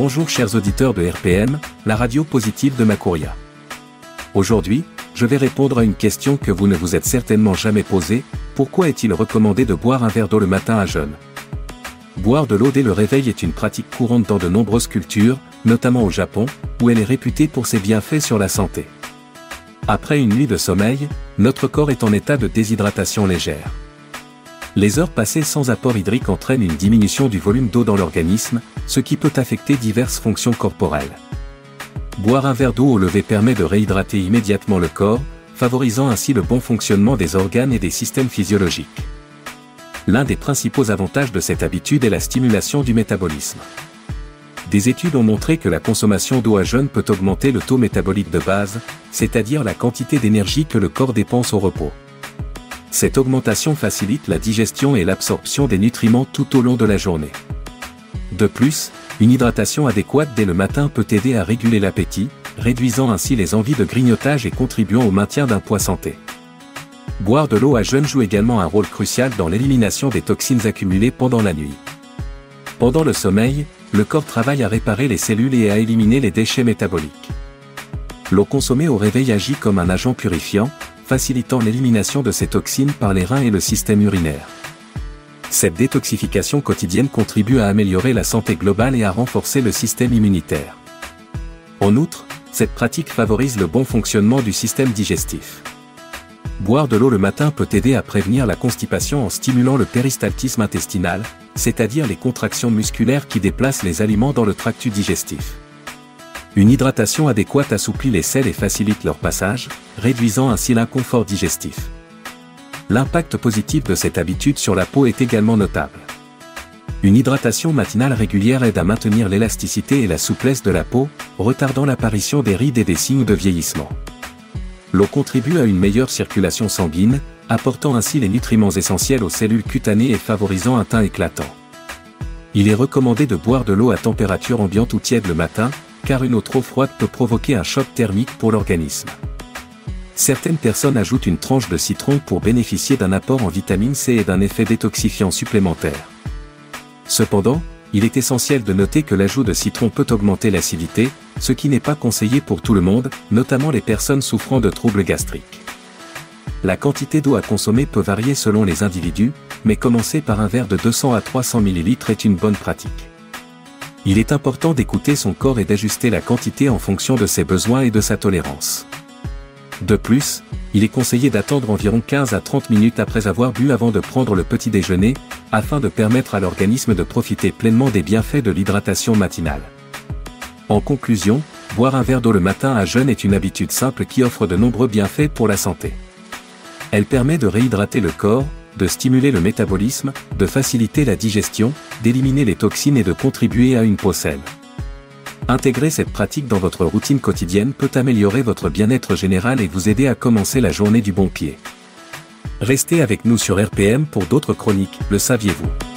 Bonjour chers auditeurs de RPM, la radio positive de Makuria. Aujourd'hui, je vais répondre à une question que vous ne vous êtes certainement jamais posée: pourquoi est-il recommandé de boire un verre d'eau le matin à jeun? Boire de l'eau dès le réveil est une pratique courante dans de nombreuses cultures, notamment au Japon, où elle est réputée pour ses bienfaits sur la santé. Après une nuit de sommeil, notre corps est en état de déshydratation légère. Les heures passées sans apport hydrique entraînent une diminution du volume d'eau dans l'organisme, ce qui peut affecter diverses fonctions corporelles. Boire un verre d'eau au lever permet de réhydrater immédiatement le corps, favorisant ainsi le bon fonctionnement des organes et des systèmes physiologiques. L'un des principaux avantages de cette habitude est la stimulation du métabolisme. Des études ont montré que la consommation d'eau à jeun peut augmenter le taux métabolique de base, c'est-à-dire la quantité d'énergie que le corps dépense au repos. Cette augmentation facilite la digestion et l'absorption des nutriments tout au long de la journée. De plus, une hydratation adéquate dès le matin peut aider à réguler l'appétit, réduisant ainsi les envies de grignotage et contribuant au maintien d'un poids santé. Boire de l'eau à jeun joue également un rôle crucial dans l'élimination des toxines accumulées pendant la nuit. Pendant le sommeil, le corps travaille à réparer les cellules et à éliminer les déchets métaboliques. L'eau consommée au réveil agit comme un agent purifiant, facilitant l'élimination de ces toxines par les reins et le système urinaire. Cette détoxification quotidienne contribue à améliorer la santé globale et à renforcer le système immunitaire. En outre, cette pratique favorise le bon fonctionnement du système digestif. Boire de l'eau le matin peut aider à prévenir la constipation en stimulant le péristaltisme intestinal, c'est-à-dire les contractions musculaires qui déplacent les aliments dans le tractus digestif. Une hydratation adéquate assouplit les selles et facilite leur passage, réduisant ainsi l'inconfort digestif. L'impact positif de cette habitude sur la peau est également notable. Une hydratation matinale régulière aide à maintenir l'élasticité et la souplesse de la peau, retardant l'apparition des rides et des signes de vieillissement. L'eau contribue à une meilleure circulation sanguine, apportant ainsi les nutriments essentiels aux cellules cutanées et favorisant un teint éclatant. Il est recommandé de boire de l'eau à température ambiante ou tiède le matin, car une eau trop froide peut provoquer un choc thermique pour l'organisme. Certaines personnes ajoutent une tranche de citron pour bénéficier d'un apport en vitamine C et d'un effet détoxifiant supplémentaire. Cependant, il est essentiel de noter que l'ajout de citron peut augmenter l'acidité, ce qui n'est pas conseillé pour tout le monde, notamment les personnes souffrant de troubles gastriques. La quantité d'eau à consommer peut varier selon les individus, mais commencer par un verre de 200 à 300 ml est une bonne pratique. Il est important d'écouter son corps et d'ajuster la quantité en fonction de ses besoins et de sa tolérance. De plus, il est conseillé d'attendre environ 15 à 30 minutes après avoir bu avant de prendre le petit déjeuner, afin de permettre à l'organisme de profiter pleinement des bienfaits de l'hydratation matinale. En conclusion, boire un verre d'eau le matin à jeun est une habitude simple qui offre de nombreux bienfaits pour la santé. Elle permet de réhydrater le corps, de stimuler le métabolisme, de faciliter la digestion, d'éliminer les toxines et de contribuer à une peau saine. Intégrer cette pratique dans votre routine quotidienne peut améliorer votre bien-être général et vous aider à commencer la journée du bon pied. Restez avec nous sur RPM pour d'autres chroniques, le saviez-vous ?